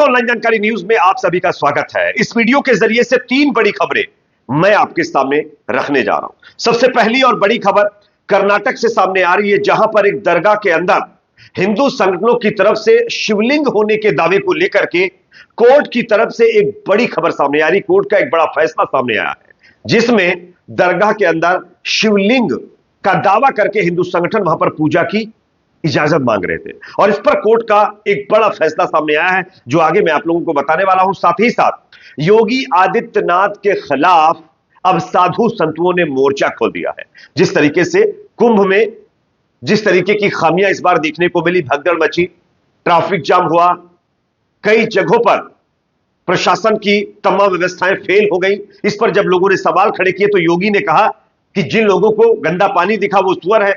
Online जानकारी news में आप सभी का स्वागत है। इस वीडियो के जरिए से तीन बड़ी खबरें मैं आपके सामने रखने जा रहा हूं। सबसे पहली और बड़ी खबर कर्नाटक से सामने आ रही है, जहां पर एक दरगाह के अंदर हिंदू संगठनों की तरफ से शिवलिंग होने के दावे को लेकर के कोर्ट की तरफ से एक बड़ी खबर सामने आ रही। कोर्ट का एक बड़ा फैसला सामने आया है, जिसमें दरगाह के अंदर शिवलिंग का दावा करके हिंदू संगठन वहां पर पूजा की इजाजत मांग रहे थे, और इस पर कोर्ट का एक बड़ा फैसला सामने आया है, जो आगे मैं आप लोगों को बताने वाला हूं। साथ ही साथ योगी आदित्यनाथ के खिलाफ अब साधु संतों ने मोर्चा खोल दिया है। जिस तरीके से कुंभ में जिस तरीके की खामियां इस बार देखने को मिली, भगदड़ मची, ट्रैफिक जाम हुआ, कई जगहों पर प्रशासन की तमाम व्यवस्थाएं फेल हो गई। इस पर जब लोगों ने सवाल खड़े किए तो योगी ने कहा कि जिन लोगों को गंदा पानी दिखा वो सुअर है,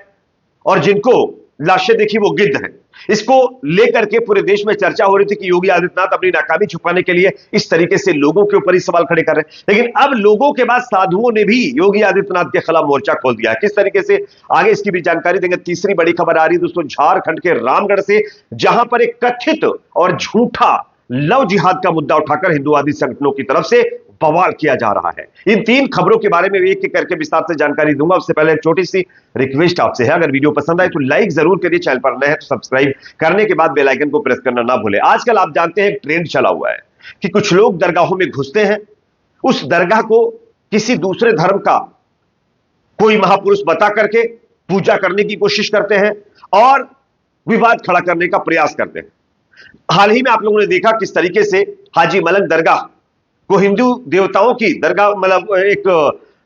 और जिनको लाशें देखी वो गिद्ध है। इसको लेकर के पूरे देश में चर्चा हो रही थी कि योगी आदित्यनाथ अपनी नाकामी छुपाने के लिए इस तरीके से लोगों के ऊपर ही सवाल खड़े कर रहे हैं। लेकिन अब लोगों के बाद साधुओं ने भी योगी आदित्यनाथ के खिलाफ मोर्चा खोल दिया है। किस तरीके से, आगे इसकी भी जानकारी देंगे। तीसरी बड़ी खबर आ रही है दोस्तों झारखंड के रामगढ़ से, जहां पर एक कथित और झूठा लव जिहाद का मुद्दा उठाकर हिंदूवादी संगठनों की तरफ से बवाल किया जा रहा है। इन तीन खबरों के बारे में एक एक करके विस्तार से जानकारी दूंगा। उससे पहले एक छोटी सी रिक्वेस्ट आपसे है, अगर वीडियो पसंद आए तो लाइक जरूर करिए, चैनल पर नए हैं तो सब्सक्राइब करने के बाद बेल आइकन को प्रेस करना ना भूलें। आजकल आप जानते हैं एक ट्रेंड चला हुआ है कि कुछ लोग दरगाहों में घुसते हैं, उस दरगाह को किसी दूसरे धर्म का कोई महापुरुष बता करके पूजा करने की कोशिश करते हैं और विवाद खड़ा करने का प्रयास करते हैं। हाल ही में आप लोगों ने देखा किस तरीके से हाजी मलंग दरगाह को हिंदू देवताओं की दरगाह मतलब एक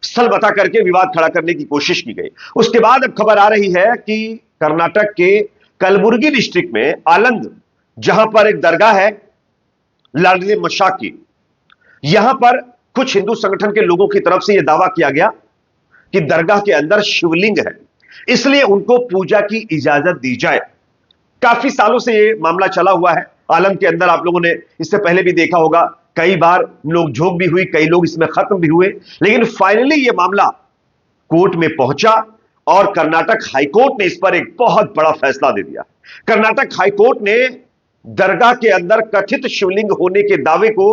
स्थल बता करके विवाद खड़ा करने की कोशिश की गई। उसके बाद अब खबर आ रही है कि कर्नाटक के कलबुर्गी डिस्ट्रिक्ट में आलंद, जहां पर एक दरगाह है लाडले मशाक की, यहां पर कुछ हिंदू संगठन के लोगों की तरफ से यह दावा किया गया कि दरगाह के अंदर शिवलिंग है, इसलिए उनको पूजा की इजाजत दी जाए। काफी सालों से यह मामला चला हुआ है। आलम के अंदर आप लोगों ने इससे पहले भी देखा होगा, कई बार लोग झोंक भी हुई, कई लोग इसमें खत्म भी हुए, लेकिन फाइनली यह मामला कोर्ट में पहुंचा और कर्नाटक हाईकोर्ट ने इस पर एक बहुत बड़ा फैसला दे दिया। कर्नाटक हाईकोर्ट ने दरगाह के अंदर कथित शिवलिंग होने के दावे को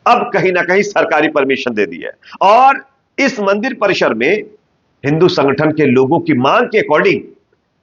अब कहीं ना कहीं सरकारी परमिशन दे दी है, और इस मंदिर परिसर में हिंदू संगठन के लोगों की मांग के अकॉर्डिंग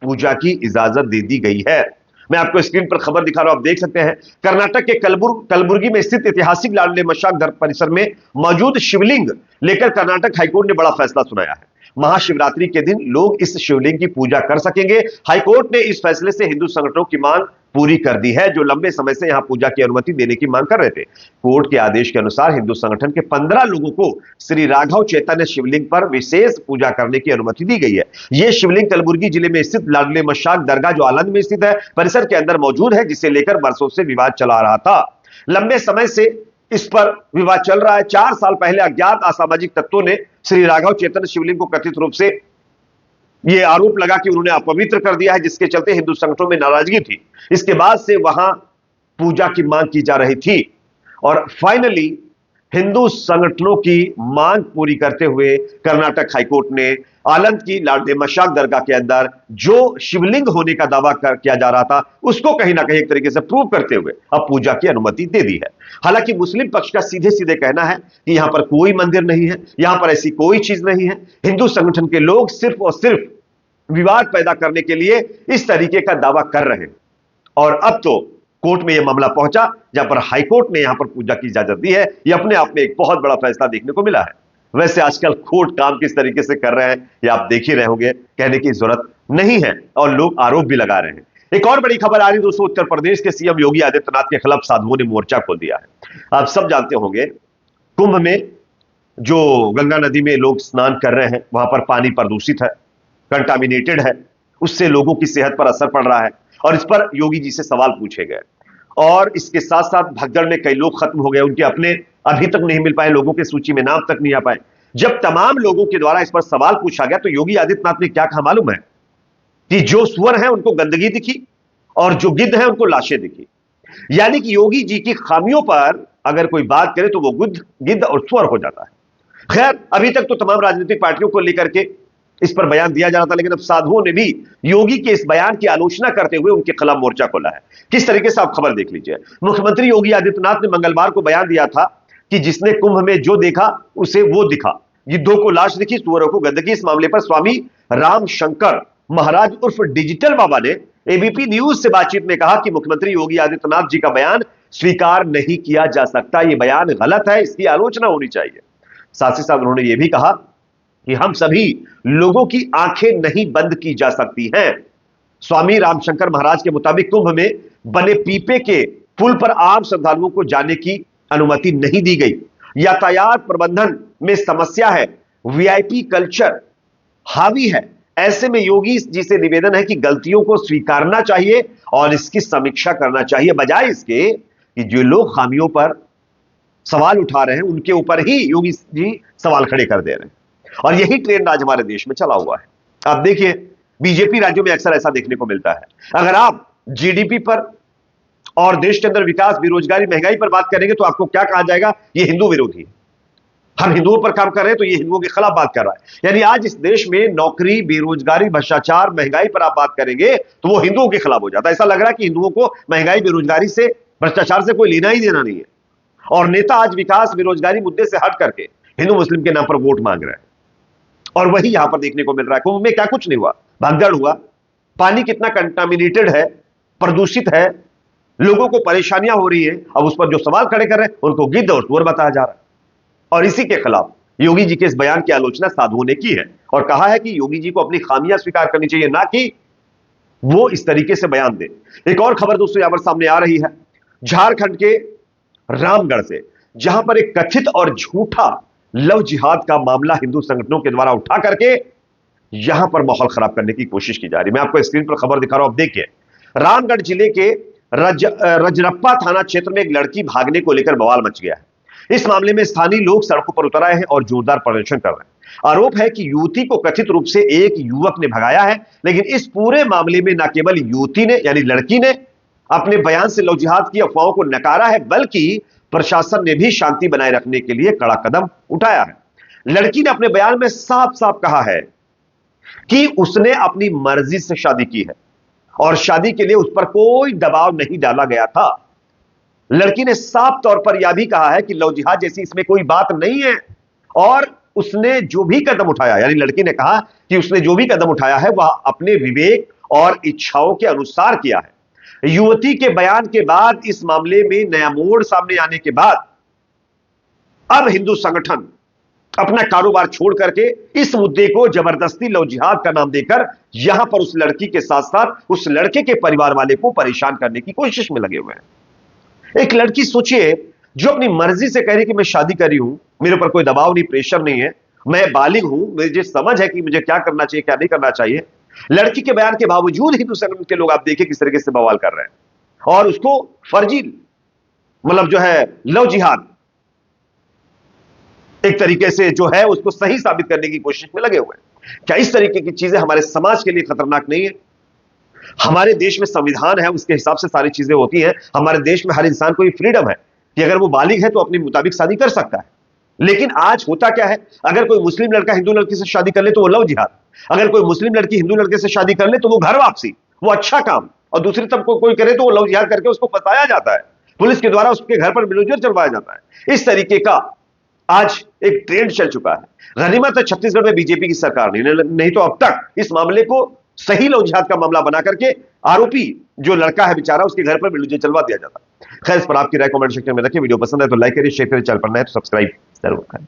पूजा की इजाजत दे दी गई है। मैं आपको स्क्रीन पर खबर दिखा रहा हूं, आप देख सकते हैं। कर्नाटक के कलबुर्गी में स्थित ऐतिहासिक लाडले मशाक दरगाह परिसर में मौजूद शिवलिंग लेकर कर्नाटक हाईकोर्ट ने बड़ा फैसला सुनाया है। महाशिवरात्रि के दिन लोग इस शिवलिंग की पूजा कर सकेंगे। हाईकोर्ट ने इस फैसले से हिंदू संगठनों की मांग पूरी कर दी है, जो लंबे समय से यहां पूजा की अनुमति देने की मांग कर रहे थे। कोर्ट के आदेश के अनुसार हिंदू संगठन के 15 लोगों को श्री राघव चैतन्य शिवलिंग पर विशेष पूजा करने की अनुमति दी गई है। यह शिवलिंग कलबुर्गी जिले में स्थित लाडले मशाक दरगाह, जो आलंद में स्थित है, परिसर के अंदर मौजूद है, जिसे लेकर वर्षों से विवाद चला रहा था। लंबे समय से इस पर विवाद चल रहा है। 4 साल पहले अज्ञात असामाजिक तत्वों ने श्री राघव चैतन्य शिवलिंग को कथित रूप से यह आरोप लगा कि उन्होंने अपवित्र कर दिया है, जिसके चलते हिंदू संगठनों में नाराजगी थी। इसके बाद से वहां पूजा की मांग की जा रही थी, और फाइनली हिंदू संगठनों की मांग पूरी करते हुए कर्नाटक हाईकोर्ट ने आलंद की लाडले मशाक दरगाह के अंदर जो शिवलिंग होने का दावा किया जा रहा था, उसको कहीं ना कहीं एक तरीके से प्रूव करते हुए अब पूजा की अनुमति दे दी है। हालांकि मुस्लिम पक्ष का सीधे सीधे कहना है कि यहां पर कोई मंदिर नहीं है, यहां पर ऐसी कोई चीज नहीं है। हिंदू संगठन के लोग सिर्फ और सिर्फ विवाद पैदा करने के लिए इस तरीके का दावा कर रहे हैं, और अब तो कोर्ट में यह मामला पहुंचा, जहां पर हाईकोर्ट ने यहां पर पूजा की इजाजत दी है। यह अपने आप में एक बहुत बड़ा फैसला देखने को मिला है। वैसे आजकल कोर्ट काम किस तरीके से कर रहे हैं यह आप देख ही रहे होंगे, कहने की जरूरत नहीं है, और लोग आरोप भी लगा रहे हैं। एक और बड़ी खबर आ रही है दोस्तों, उत्तर प्रदेश के सीएम योगी आदित्यनाथ के खिलाफ साधुओं ने मोर्चा खोल दिया है। आप सब जानते होंगे, कुंभ में जो गंगा नदी में लोग स्नान कर रहे हैं, वहां पर पानी प्रदूषित है, कंटामिनेटेड है, उससे लोगों की सेहत पर असर पड़ रहा है, और इस पर योगी जी से सवाल पूछे गए। और इसके साथ साथ भगदड़ में कई लोग खत्म हो गए, उनके अपने अभी तक नहीं मिल पाए, लोगों की सूची में नाम तक नहीं आ पाए। जब तमाम लोगों के द्वारा इस पर सवाल पूछा गया तो योगी आदित्यनाथ ने क्या कहा मालूम है? कि जो सुअर है उनको गंदगी दिखी, और जो गिद्ध है उनको लाशें दिखी। यानी कि योगी जी की खामियों पर अगर कोई बात करे तो वो गिद्ध और सुअर हो जाता है। खैर, अभी तक तो तमाम राजनीतिक पार्टियों को लेकर के इस पर बयान दिया जा रहा था, लेकिन अब साधुओं ने भी योगी के इस बयान की आलोचना करते हुए उनके खिलाफ मोर्चा खोला है। किस तरीके से आप खबर देख लीजिए। मुख्यमंत्री योगी आदित्यनाथ ने मंगलवार को बयान दिया था कि जिसने कुंभ में जो देखा उसे वो दिखा, गिद्धों को लाश दिखी, सुअरों को गंदगी। इस मामले पर स्वामी रामशंकर महाराज उर्फ डिजिटल बाबा ने एबीपी न्यूज से बातचीत में कहा कि मुख्यमंत्री योगी आदित्यनाथ जी का बयान स्वीकार नहीं किया जा सकता, यह बयान गलत है, इसकी आलोचना होनी चाहिए। साथ ही साथ उन्होंने यह भी कहा कि हम सभी लोगों की आंखें नहीं बंद की जा सकती हैं। स्वामी रामशंकर महाराज के मुताबिक कुंभ में बने पीपे के पुल पर आम श्रद्धालुओं को जाने की अनुमति नहीं दी गई। यातायात प्रबंधन में समस्या है, वीआईपी कल्चर हावी है। ऐसे में योगी जी से निवेदन है कि गलतियों को स्वीकारना चाहिए और इसकी समीक्षा करना चाहिए, बजाय इसके कि जो लोग खामियों पर सवाल उठा रहे हैं उनके ऊपर ही योगी जी सवाल खड़े कर दे रहे हैं। और यही ट्रेंड आज हमारे देश में चला हुआ है। आप देखिए, बीजेपी राज्यों में अक्सर ऐसा देखने को मिलता है। अगर आप जीडीपी पर और देश के अंदर विकास, बेरोजगारी, महंगाई पर बात करेंगे तो आपको क्या कहा जाएगा? ये हिंदू विरोधी है। हम हिंदुओं पर काम कर रहे हैं तो ये हिंदुओं के खिलाफ बात कर रहा है। यानी आज इस देश में नौकरी, बेरोजगारी, भ्रष्टाचार, महंगाई पर आप बात करेंगे तो वो हिंदुओं के खिलाफ हो जाता है। ऐसा लग रहा है कि हिंदुओं को महंगाई, बेरोजगारी से, भ्रष्टाचार से कोई लेना ही देना नहीं है। और नेता आज विकास, बेरोजगारी मुद्दे से हट करके हिंदू मुस्लिम के नाम पर वोट मांग रहे हैं। और वही यहां पर देखने को मिल रहा है। कुंभ में क्या कुछ नहीं हुआ, भगदड़ हुआ। पानी कितना कंटामिनेटेड है, प्रदूषित है, लोगों को परेशानियां हो रही है। अब उस पर जो सवाल खड़े कर रहे हैं उनको गिद्ध और सुअर बताया जा रहा है। और इसी के खिलाफ योगी जी के इस बयान की आलोचना साधुओं ने की है और कहा है कि योगी जी को अपनी खामियां स्वीकार करनी चाहिए, ना कि वो इस तरीके से बयान दे। एक और खबर दोस्तों यहां पर सामने आ रही है झारखंड के रामगढ़ से, जहां पर एक कथित और झूठा लव जिहाद का मामला हिंदू संगठनों के द्वारा उठा करके यहां पर माहौल खराब करने की कोशिश की जा रही है। मैं आपको स्क्रीन पर खबर दिखा रहा हूं, आप देखिए। रामगढ़ जिले के रजरप्पा थाना क्षेत्र में एक लड़की भागने को लेकर बवाल मच गया है। इस मामले में स्थानीय लोग सड़कों पर उतर आए हैं और जोरदार प्रदर्शन कर रहे हैं। आरोप है कि युवती को कथित रूप से एक युवक ने भगाया है, लेकिन इस पूरे मामले में न केवल युवती ने यानी लड़की ने अपने बयान से लव जिहाद की अफवाहों को नकारा है, बल्कि प्रशासन ने भी शांति बनाए रखने के लिए कड़ा कदम उठाया है। लड़की ने अपने बयान में साफ साफ कहा है कि उसने अपनी मर्जी से शादी की है और शादी के लिए उस पर कोई दबाव नहीं डाला गया था। लड़की ने साफ तौर पर यह भी कहा है कि लव जिहाद जैसी इसमें कोई बात नहीं है और उसने जो भी कदम उठाया, यानी लड़की ने कहा कि उसने जो भी कदम उठाया है वह अपने विवेक और इच्छाओं के अनुसार किया है। युवती के बयान के बाद इस मामले में नया मोड़ सामने आने के बाद अब हिंदू संगठन अपना कारोबार छोड़ करके इस मुद्दे को जबरदस्ती लव जिहाद का नाम देकर यहां पर उस लड़की के साथ साथ उस लड़के के परिवार वाले को परेशान करने की कोशिश में लगे हुए हैं। एक लड़की सोचिए जो अपनी मर्जी से कह रही कि मैं शादी कर रही हूं, मेरे ऊपर कोई दबाव नहीं, प्रेशर नहीं है, मैं बालिग हूं, मुझे समझ है कि मुझे क्या करना चाहिए क्या नहीं करना चाहिए। लड़की के बयान के बावजूद हिंदू संगठन के लोग आप देखिए किस तरीके से बवाल कर रहे हैं और उसको फर्जी मतलब जो है लव जिहाद एक तरीके से जो है उसको सही साबित करने की कोशिश में लगे हुए हैं। क्या इस तरीके की चीजें हमारे समाज के लिए खतरनाक नहीं है? हमारे देश में संविधान है, उसके हिसाब से सारी चीजें होती हैं। हमारे देश में हर इंसान को ये फ्रीडम है कि अगर वो बालिग है तो अपने मुताबिक शादी कर सकता है। लेकिन आज होता क्या है, अगर कोई मुस्लिम लड़का हिंदू लड़की से शादी कर ले तो वो लव जिहाद, अगर कोई मुस्लिम लड़की हिंदू लड़के से शादी कर ले तो वो घर वापसी, वो अच्छा काम, और दूसरी तरफ कोई करे तो वो लव जिहाद करके उसको फंसाया जाता है, पुलिस के द्वारा उसके घर पर मिलोजुल चलवाया जाता है। इस तरीके का आज एक ट्रेंड चल चुका है। गनीमत है छत्तीसगढ़ में बीजेपी की सरकार नहीं तो अब तक इस मामले को सही लव जिहाद का मामला बना करके आरोपी जो लड़का है बेचारा उसके घर पर मिलोजुल चलवा दिया जाता है। खैर, इस पर आपकी राय कमेंट सेक्शन में रखिए। वीडियो पसंद है तो लाइक करिए, शेयर करिए, चैनल पर नए तो सब्सक्राइब जरूर करें।